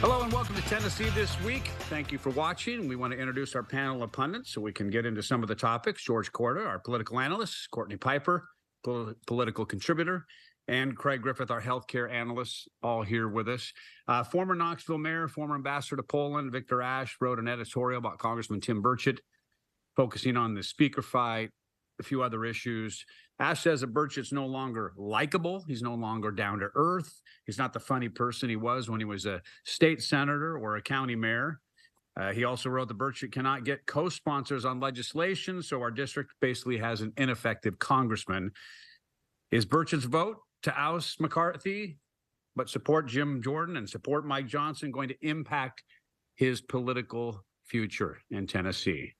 Hello and welcome to Tennessee This Week. Thank you for watching. We want to introduce our panel of pundits so we can get into some of the topics. George Korda, our political analyst, Courtney Piper, political contributor, and Craig Griffith, our healthcare analyst, all here with us. Former Knoxville mayor, former ambassador to Poland, Victor Ashe, wrote an editorial about Congressman Tim Burchett, focusing on the speaker fight, a few other issues. Ashe says that Burchett's no longer likable. He's no longer down to earth. He's not the funny person he was when he was a state senator or a county mayor. He also wrote that Burchett cannot get co-sponsors on legislation, so our district basically has an ineffective congressman. Is Burchett's vote to oust McCarthy, but support Jim Jordan and support Mike Johnson, going to impact his political future in Tennessee?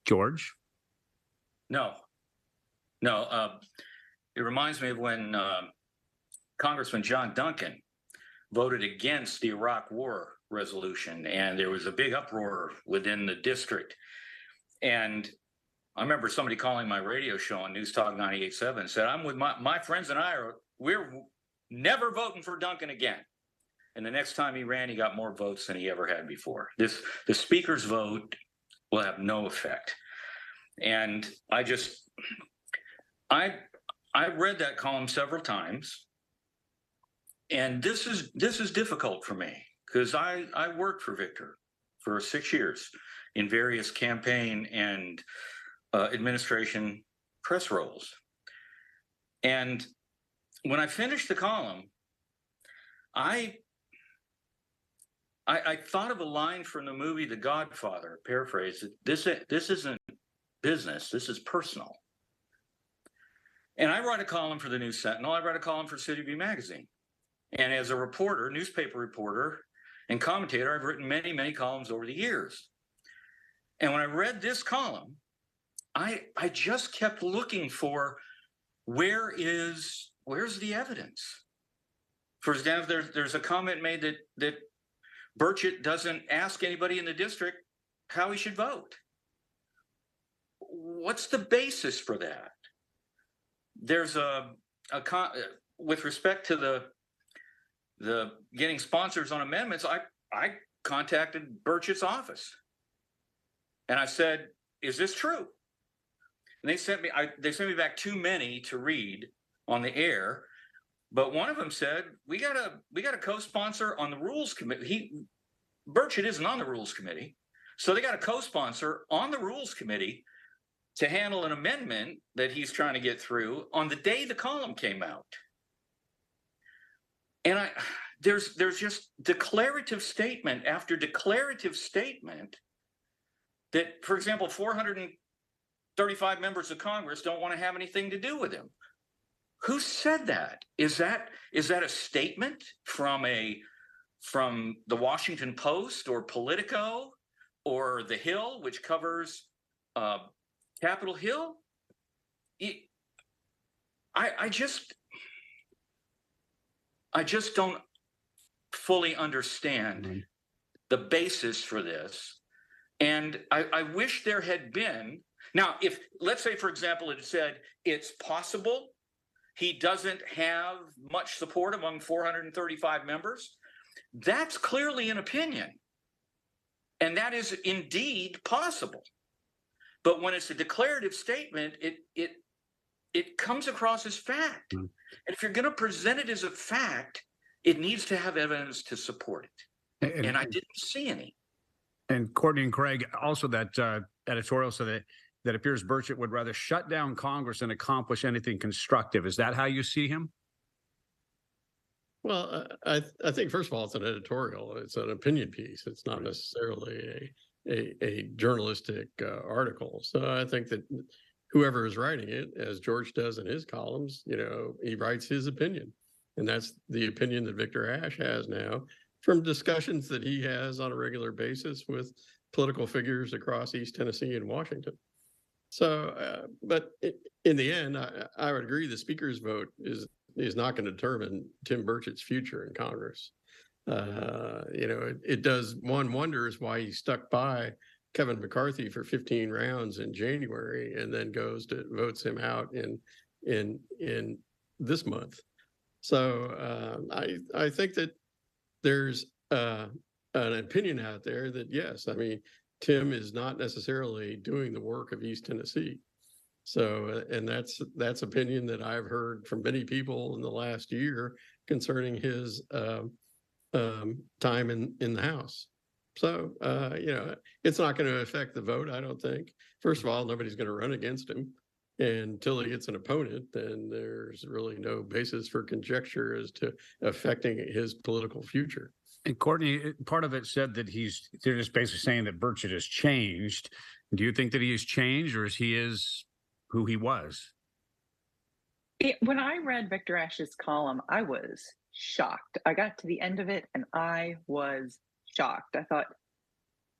George? No. It reminds me of when Congressman John Duncan voted against the Iraq War resolution, and there was a big uproar within the district. And I remember somebody calling my radio show on News Talk 98.7 and said, "I'm with my friends and we're never voting for Duncan again." And the next time he ran, he got more votes than he ever had before. The speaker's vote will have no effect. And I read that column several times, and this is difficult for me because I worked for Victor for 6 years in various campaign and administration press roles. And when I finished the column, I thought of a line from the movie The Godfather, paraphrase, this isn't business, this is personal. And I write a column for the News Sentinel. I write a column for City View Magazine. And as a reporter, newspaper reporter and commentator, I've written many, many columns over the years. And when I read this column, I just kept looking for where's the evidence? For example, there's a comment made that Burchett doesn't ask anybody in the district how he should vote. What's the basis for that? There's with respect to the getting sponsors on amendments, I contacted Burchett's office and I said, "Is this true?" And they sent me back too many to read on the air, but one of them said, we got a co-sponsor on the rules committee. Burchett isn't on the rules committee, so they got a co-sponsor on the rules committee to handle an amendment that he's trying to get through on the day the column came out. And there's just declarative statement after declarative statement that, for example, 435 members of Congress don't want to have anything to do with him. Who said that? Is that a statement from the Washington Post or Politico or The Hill, which covers Capitol Hill? I just don't fully understand the basis for this. And I wish there had been. Now, if, let's say, for example, it said it's possible he doesn't have much support among 435 members, that's clearly an opinion. And that is indeed possible. But when it's a declarative statement, it comes across as fact. And if you're going to present it as a fact, it needs to have evidence to support it. And I didn't see any. And Courtney and Craig, also that editorial said that appears Burchett would rather shut down Congress than accomplish anything constructive. Is that how you see him? Well, I think, first of all, it's an editorial. It's an opinion piece. It's not necessarily a journalistic article. So I think that whoever is writing it, as George does in his columns, he writes his opinion. And that's the opinion that Victor Ashe has now from discussions that he has on a regular basis with political figures across East Tennessee and Washington. So, but in the end, I would agree the speaker's vote is not going to determine Tim Burchett's future in Congress. It does. One wonders why he stuck by Kevin McCarthy for 15 rounds in January and then votes him out in this month. So I think that there's an opinion out there that, yes, I mean, Tim is not necessarily doing the work of East Tennessee. So, and that's opinion that I've heard from many people in the last year concerning his time in the House. So, it's not going to affect the vote, I don't think. First of all, nobody's going to run against him. And until he gets an opponent, then there's really no basis for conjecture as to affecting his political future. And Cortney, part of it said that they're just basically saying that Burchett has changed. Do you think that he has changed, or is he who he was? When I read Victor Ash's column, I was shocked. I got to the end of it and I was shocked. I thought,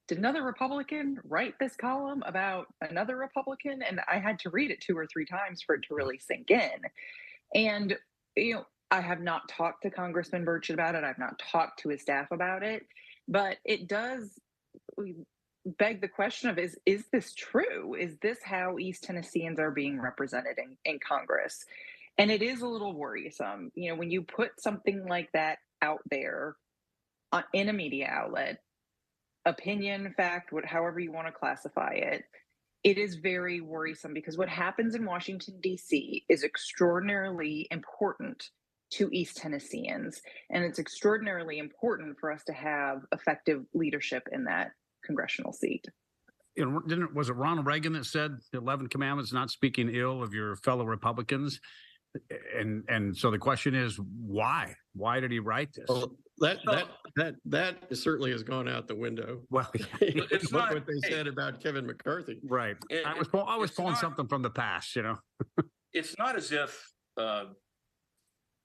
did another Republican write this column about another Republican? And I had to read it 2 or 3 times for it to really sink in. And, I have not talked to Congressman Burchett about it. I've not talked to his staff about it, but it does beg the question of, is this true? Is this how East Tennesseans are being represented in Congress? And it is a little worrisome. When you put something like that out there in a media outlet, opinion, fact, however you want to classify it, it is very worrisome, because what happens in Washington, D.C. is extraordinarily important to East Tennesseans. And it's extraordinarily important for us to have effective leadership in that congressional seat. Was it Ronald Reagan that said the 11 commandments, not speaking ill of your fellow Republicans? And so the question is, why? Why did he write this? Well, that certainly has gone out the window. Well, It's not what they said about Kevin McCarthy. Right. I was pulling something from the past, It's not as if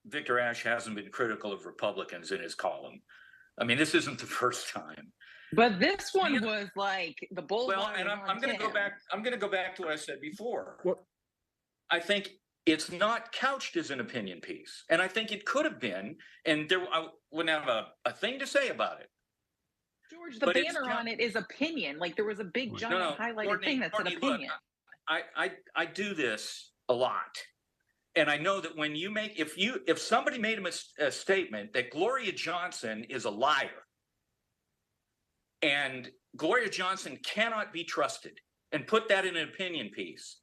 Victor Ash hasn't been critical of Republicans in his column. I mean, this isn't the first time. But this one was like the bull. Well, and I'm going to go back. I'm going to go back to what I said before. What? I think it's not couched as an opinion piece, and I think it could have been, and I wouldn't have a thing to say about it. George, the banner on it is opinion. Like, there was a big giant highlighted thing that said opinion. Look, I do this a lot. And I know that when if somebody made a statement that Gloria Johnson is a liar, and Gloria Johnson cannot be trusted, and put that in an opinion piece,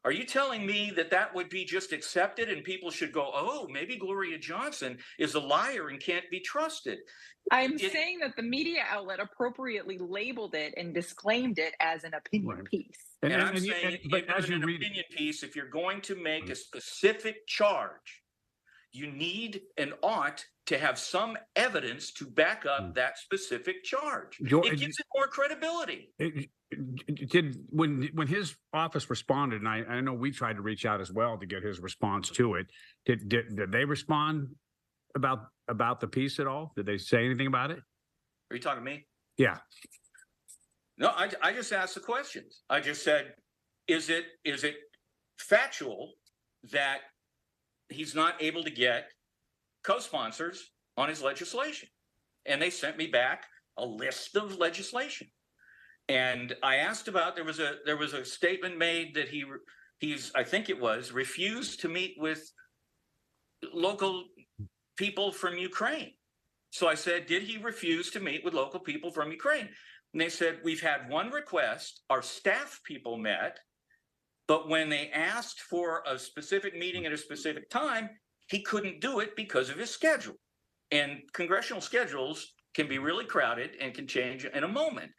are you telling me that would be just accepted and people should go, oh, maybe Gloria Johnson is a liar and can't be trusted? I'm saying that the media outlet appropriately labeled it and disclaimed it as an opinion piece. And I'm saying, as an opinion piece, if you're going to make a specific charge, you need and ought to have some evidence to back up that specific charge. It gives it more credibility. When his office responded, and I know we tried to reach out as well to get his response to it, did they respond about the piece at all? Did they say anything about it? Are you talking to me? Yeah. No, I just asked the questions. I just said, is it factual that he's not able to get co-sponsors on his legislation? And they sent me back a list of legislation. And I asked about, there was a statement made that he's I think it was refused to meet with local people from Ukraine. So I said, did he refuse to meet with local people from Ukraine? And they said, we've had one request, our staff people met, but when they asked for a specific meeting at a specific time, he couldn't do it because of his schedule. And congressional schedules can be really crowded and can change in a moment.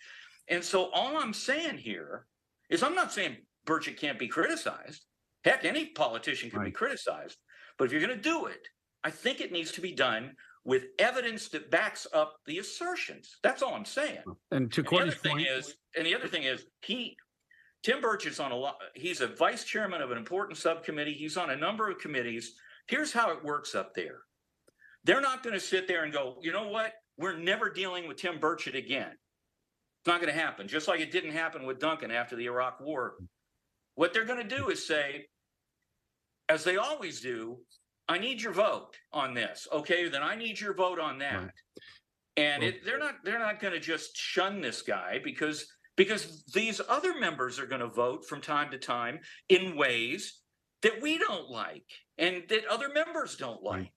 And so all I'm saying here is, I'm not saying Burchett can't be criticized. Heck, any politician can be criticized. But if you're going to do it, I think it needs to be done with evidence that backs up the assertions. That's all I'm saying. And to Cortney's point, the other thing is, Tim Burchett's on he's a vice chairman of an important subcommittee. He's on a number of committees. Here's how it works up there. They're not going to sit there and go, you know what? We're never dealing with Tim Burchett again. It's not going to happen. Just like it didn't happen with Duncan after the Iraq War. What they're going to do is say, as they always do, I need your vote on this. Okay, then I need your vote on that. Right. And they're not going to just shun this guy because these other members are going to vote from time to time in ways that we don't like and that other members don't like.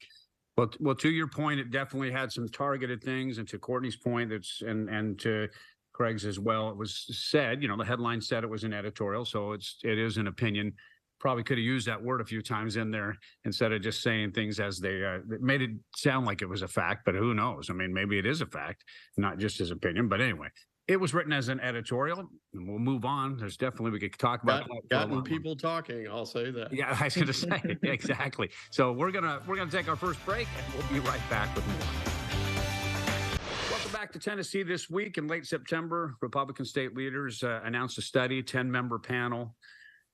Well, to your point, it definitely had some targeted things, and to Cortney's point, and to Craig's as well. It was said, the headline said it was an editorial, so it is an opinion. Probably could have used that word a few times in there instead of just saying things as they made it sound like it was a fact. But who knows? I mean, maybe it is a fact, not just his opinion. But anyway, it was written as an editorial, and we'll move on. There's definitely we could talk about gotten people talking. I'll say that. Yeah, I was going to say exactly. So we're gonna take our first break, and we'll be right back with more. Welcome back to Tennessee this week. In late September, Republican state leaders announced a study, 10-member panel,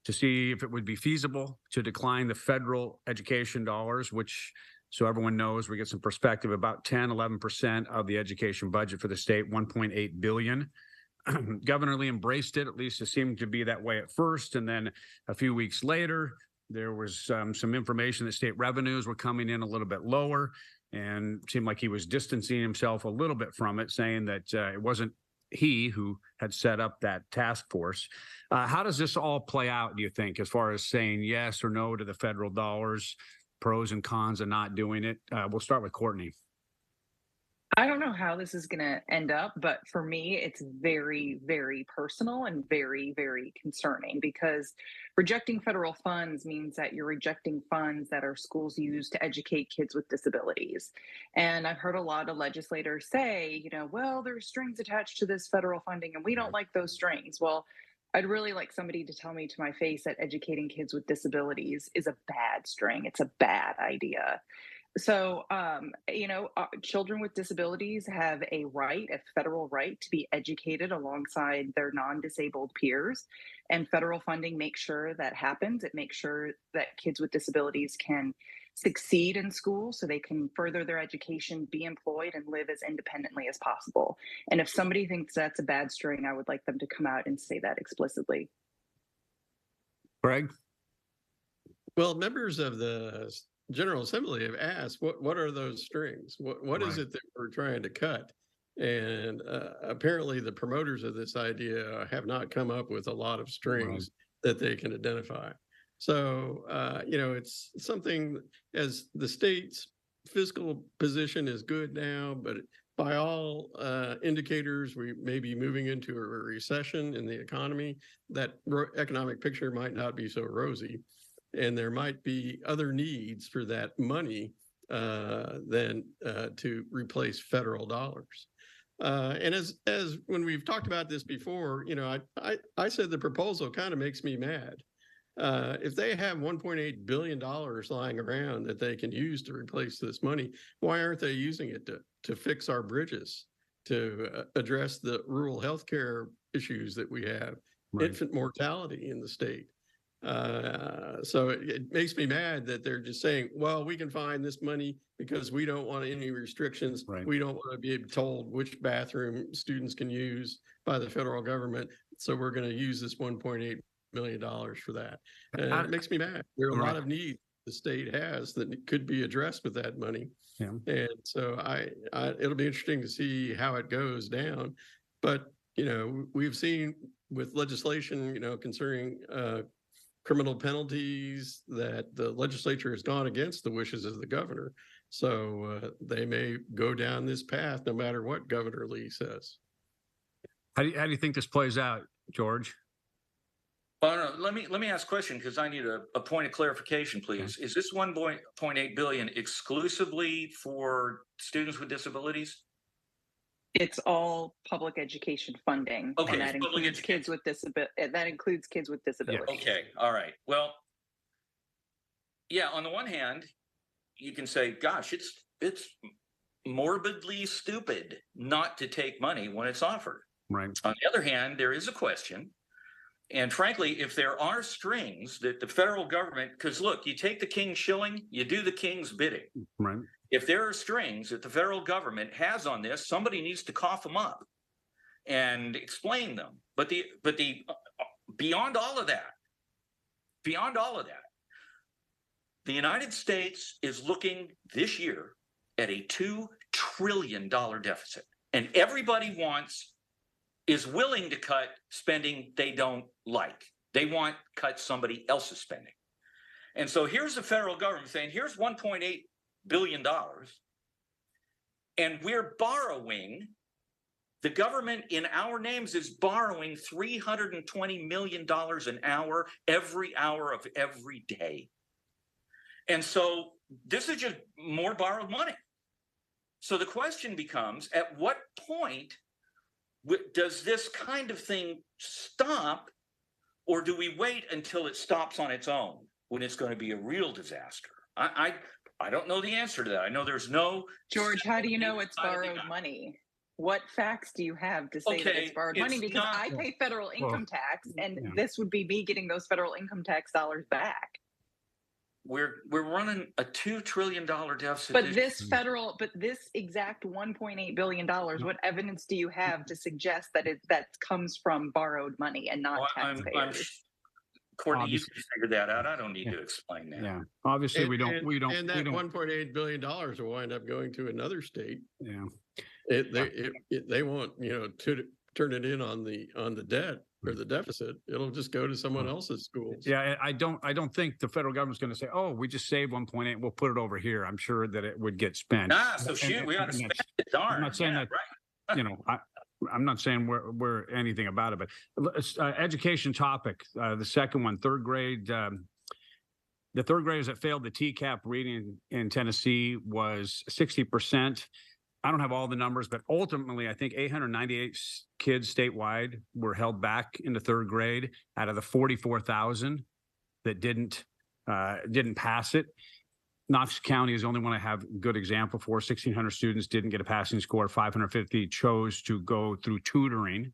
to see if it would be feasible to decline the federal education dollars, which, so everyone knows, we get some perspective, about 10-11% of the education budget for the state, $1.8 billion. Governor Lee embraced it. At least it seemed to be that way at first. And then a few weeks later, there was some information that state revenues were coming in a little bit lower, and it seemed like he was distancing himself a little bit from it, saying that it wasn't he who had set up that task force. How does this all play out, do you think, as far as saying yes or no to the federal dollars, pros and cons of not doing it? We'll start with Cortney. I don't know how this is going to end up, but for me, it's very, very personal and very, very concerning, because rejecting federal funds means that you're rejecting funds that our schools use to educate kids with disabilities. And I've heard a lot of legislators say, well, there's strings attached to this federal funding and we don't like those strings. Well, I'd really like somebody to tell me to my face that educating kids with disabilities is a bad string. It's a bad idea. So, children with disabilities have a federal right to be educated alongside their non-disabled peers, and federal funding makes sure that happens. It makes sure that kids with disabilities can succeed in school so they can further their education, be employed, and live as independently as possible. And if somebody thinks that's a bad string, I would like them to come out and say that explicitly. Greg? Well, members of the General Assembly have asked, what are those strings? What is it that we're trying to cut? And apparently the promoters of this idea have not come up with a lot of strings that they can identify. So, it's something, as the state's fiscal position is good now, but by all indicators, we may be moving into a recession in the economy. That economic picture might not be so rosy. And there might be other needs for that money than to replace federal dollars. And as when we've talked about this before, I said the proposal kind of makes me mad. If they have $1.8 billion lying around that they can use to replace this money, why aren't they using it to fix our bridges, to address the rural healthcare issues that we have, infant mortality in the state? So it makes me mad that they're just saying, well, we can find this money because we don't want any restrictions. We don't want to be told which bathroom students can use by the federal government. So we're going to use this $1.8 million for that. And it makes me mad. There are a lot of needs the state has that could be addressed with that money. Yeah. And so it'll be interesting to see how it goes down. But, we've seen with legislation, concerning criminal penalties that the legislature has gone against the wishes of the governor. So they may go down this path no matter what Governor Lee says. How do you think this plays out, George? No, let me ask a question, because I need a point of clarification, please. Okay. Is this $1.8 billion exclusively for students with disabilities? It's all public education funding. Okay, and that includes kids with disabilities. Yeah. Okay, all right. Well, yeah, on the one hand, you can say, gosh, it's morbidly stupid not to take money when it's offered. Right. On the other hand, there is a question. And frankly, if there are strings that the federal government, because look, you take the king's shilling, you do the king's bidding. Right. If there are strings that the federal government has on this, somebody needs to cough them up and explain them. But beyond all of that, the United States is looking this year at a $2 trillion deficit, and everybody is willing to cut spending they don't like. They want to cut somebody else's spending. And so here's the federal government saying, here's $1.8 billion. And we're borrowing, the government in our names is borrowing $320 million an hour, every hour of every day. And so this is just more borrowed money. So the question becomes, at what point does this kind of thing stop, or do we wait until it stops on its own when it's going to be a real disaster? I don't know the answer to that. I know there's no. George, how do you know it's borrowed money? What facts do you have to say that it's borrowed money? Because I pay federal income tax, and this would be me getting those federal income tax dollars back. We're running a $2 trillion deficit. But this exact $1.8 billion, what evidence do you have to suggest that that comes from borrowed money and not taxpayers? Cortney, you can figure that out. I don't need to explain that. Yeah, obviously we don't. And that $1.8 billion will wind up going to another state. Yeah, they won't, to turn it in on the debt or the deficit. It'll just go to someone else's schools. Yeah, I don't think the federal government's going to say, "Oh, we just saved 1.8. We'll put it over here." I'm sure that it would get spent. So we ought to spend it. Darn. I'm not saying that. Right. I'm not saying we're anything about it, but education topic. The second one, third grade. The third graders that failed the TCAP reading in Tennessee was 60%. I don't have all the numbers, but ultimately, I think 898 kids statewide were held back into third grade out of the 44,000 that didn't pass it. Knox County is the only one I have a good example for. 1,600 students didn't get a passing score. 550 chose to go through tutoring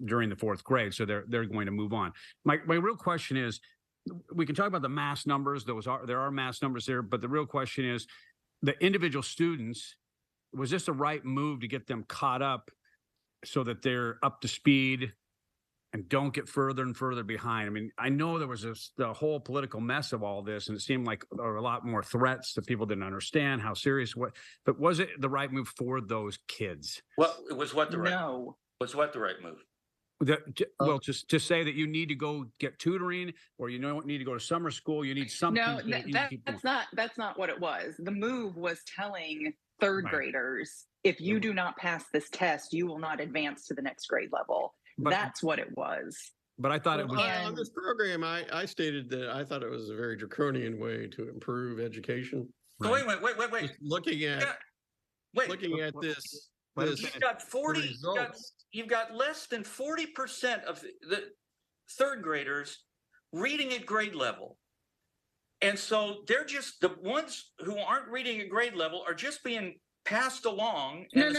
during the fourth grade, so they're going to move on. My real question is, we can talk about the mass numbers. There are mass numbers there, but the real question is, the individual students, was this the right move to get them caught up so that they're up to speed and don't get further and further behind? I mean, I know there was the whole political mess of all this, and it seemed like there were a lot more threats that people didn't understand how serious but was it the right move for those kids? Well, it was what the right move? Well, just to say that you need to go get tutoring, or you don't need to go to summer school, you need something. No, that's not what it was. The move was telling third graders, if you do not pass this test, you will not advance to the next grade level. That's what it was. But I thought it was on this program. I stated that I thought it was a very draconian way to improve education. So wait. Just looking at this. You've got 40. You've got less than 40% of the third graders reading at grade level. And so they're just, the ones who aren't reading at grade level are just being passed along. No,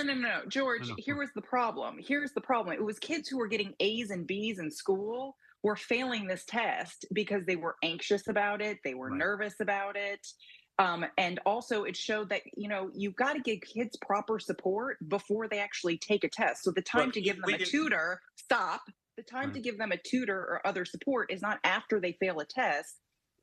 George, here was the problem. Here's the problem. It was kids who were getting A's and B's in school were failing this test because they were anxious about it. They were nervous about it. And also it showed that, you've got to give kids proper support before they actually take a test. So the time to give them a tutor, the time to give them a tutor or other support is not after they fail a test.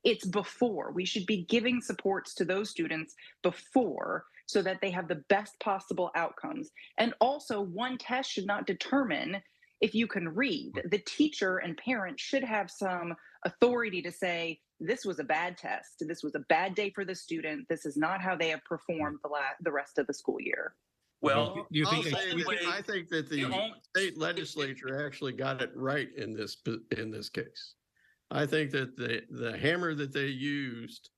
It's before. We should be giving supports to those students before, so that they have the best possible outcomes. And also, one test should not determine if you can read. The teacher and parent should have some authority to say, this was a bad test. This was a bad day for the student. This is not how they have performed the rest of the school year. Well, I think that the state legislature actually got it right in this case. I think that the hammer that they used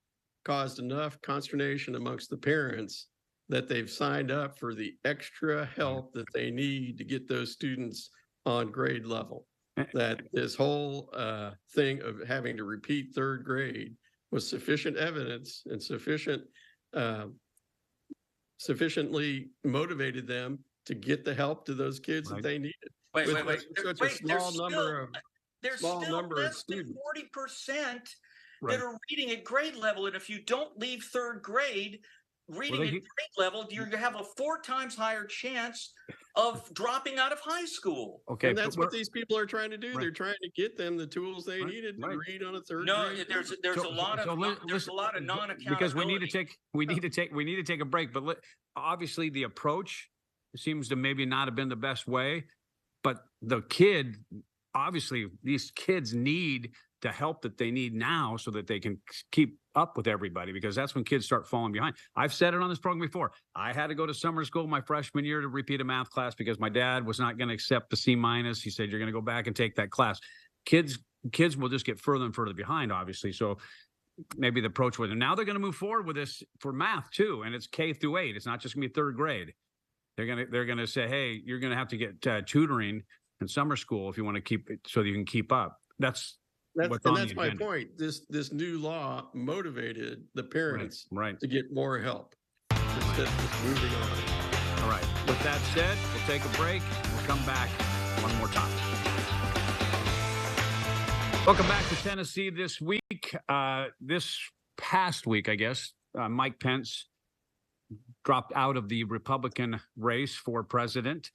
caused enough consternation amongst the parents that they've signed up for the extra help that they need to get those students on grade level. That this whole thing of having to repeat third grade was sufficient evidence and sufficiently motivated them to get the help to those kids that they needed. Wait. Such a small number of there's still less than 40% that are reading at grade level. And if you don't leave third grade reading at grade level, you have a 4 times higher chance of dropping out of high school. Okay. And that's what these people are trying to do. They're trying to get them the tools they needed to read on a third grade. There's a lot of non-accountability. Because we need to take a break. But obviously the approach seems to maybe not have been the best way. But the kid, obviously, these kids need the help that they need now so that they can keep up with everybody, because that's when kids start falling behind. I've said it on this program before. I had to go to summer school my freshman year to repeat a math class because my dad was not going to accept the C-. He said, you're going to go back and take that class. Kids will just get further and further behind, obviously. So maybe the approach with them. Now they're going to move forward with this for math too. And it's K through 8. It's not just gonna be third grade. They're going to say, hey, you're going to have to get tutoring in summer school if you want to keep it so you can keep up. That's my point. This new law motivated the parents right. to get more help instead of just moving on. All right. With that said, we'll take a break. We'll come back one more time. Welcome back to Tennessee This Week. This past week, I guess, Mike Pence dropped out of the Republican race for president.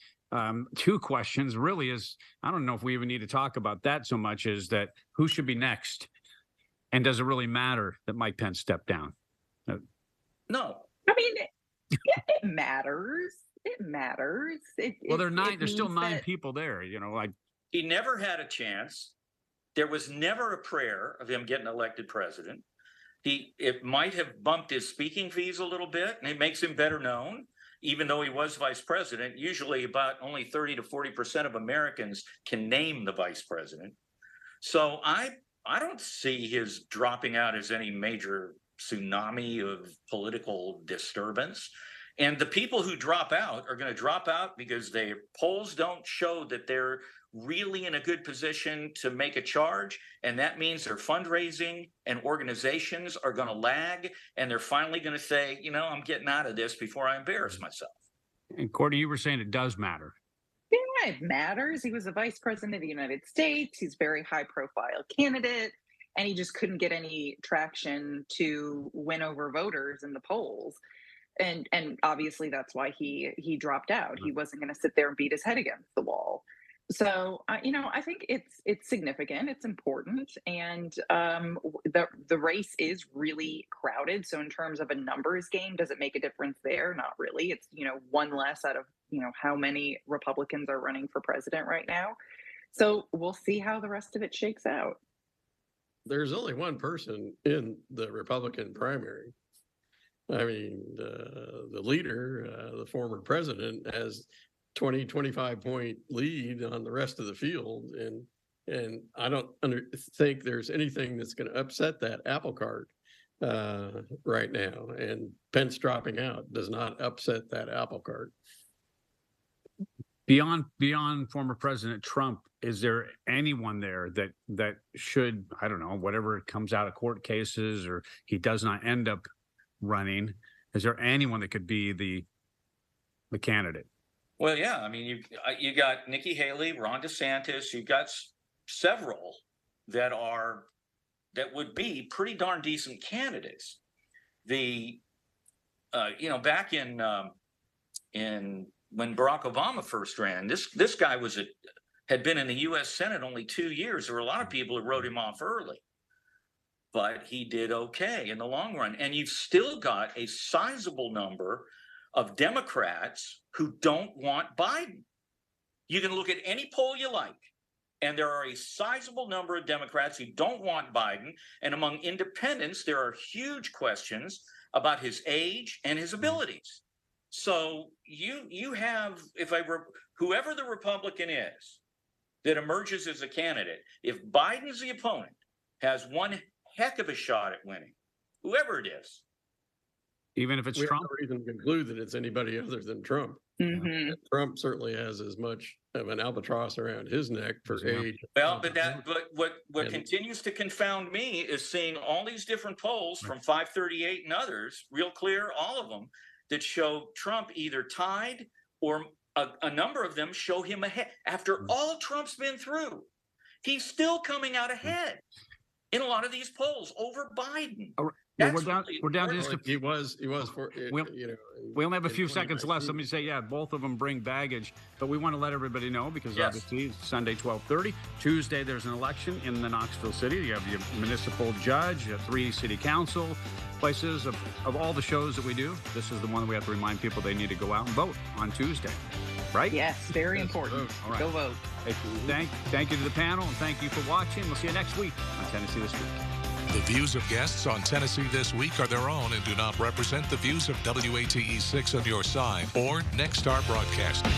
Two questions really is, I don't know if we even need to talk about that so much, is that who should be next? And does it really matter that Mike Pence stepped down? No. I mean, it matters. It matters. There's still 9 people there, He never had a chance. There was never a prayer of him getting elected president. It might have bumped his speaking fees a little bit, and it makes him better known. Even though he was vice president, usually about only 30 to 40% of Americans can name the vice president. So I don't see his dropping out as any major tsunami of political disturbance. And the people who drop out are going to drop out because their polls don't show that they're really in a good position to make a charge. And that means their fundraising and organizations are going to lag. And they're finally going to say, I'm getting out of this before I embarrass myself. And Cortney, you were saying it does matter. Yeah, it matters. He was the vice president of the United States. He's a very high profile candidate. And he just couldn't get any traction to win over voters in the polls. And obviously that's why he dropped out. He wasn't going to sit there and beat his head against the wall. So, I think it's significant. It's important. And the race is really crowded. So in terms of a numbers game, does it make a difference there? Not really. It's, one less out of, how many Republicans are running for president right now. So we'll see how the rest of it shakes out. There's only one person in the Republican primary. I mean, the leader, the former president, has 25 point lead on the rest of the field. And I don't think there's anything that's going to upset that apple cart right now. And Pence dropping out does not upset that apple cart. Beyond former President Trump, is there anyone there that should, I don't know, whatever comes out of court cases or he does not end up running, is there anyone that could be the candidate? Well, yeah. I mean, you got Nikki Haley, Ron DeSantis. You've got several that would be pretty darn decent candidates. Back in when Barack Obama first ran, this guy had been in the U.S. Senate only 2 years. There were a lot of people who wrote him off early, but he did okay in the long run. And you've still got a sizable number of Democrats who don't want Biden. You can look at any poll you like, and there are a sizable number of Democrats who don't want Biden. And among independents, there are huge questions about his age and his abilities. So you have, whoever the Republican is that emerges as a candidate, if Biden's the opponent, has one heck of a shot at winning, whoever it is. Even if it's Trump? We don't even conclude that it's anybody other than Trump. Mm-hmm. Trump certainly has as much of an albatross around his neck for age. Well, but what continues to confound me is seeing all these different polls from 538 and others, real clear, all of them, that show Trump either tied or a number of them show him ahead. After all Trump's been through, he's still coming out ahead in a lot of these polls over Biden. We're down to just he was we only have a few seconds left. Let me say, both of them bring baggage, but we want to let everybody know because obviously it's Sunday 12:30. Tuesday there's an election in the Knoxville city. You have your municipal judge, 3 city council places. Of all the shows that we do, this is the one that we have to remind people they need to go out and vote on Tuesday, right? Yes, very important. All right. Go vote. Thank you to the panel, and thank you for watching. We'll see you next week on Tennessee This Week. The views of guests on Tennessee This Week are their own and do not represent the views of WATE 6 on your side or Next Star Broadcasting.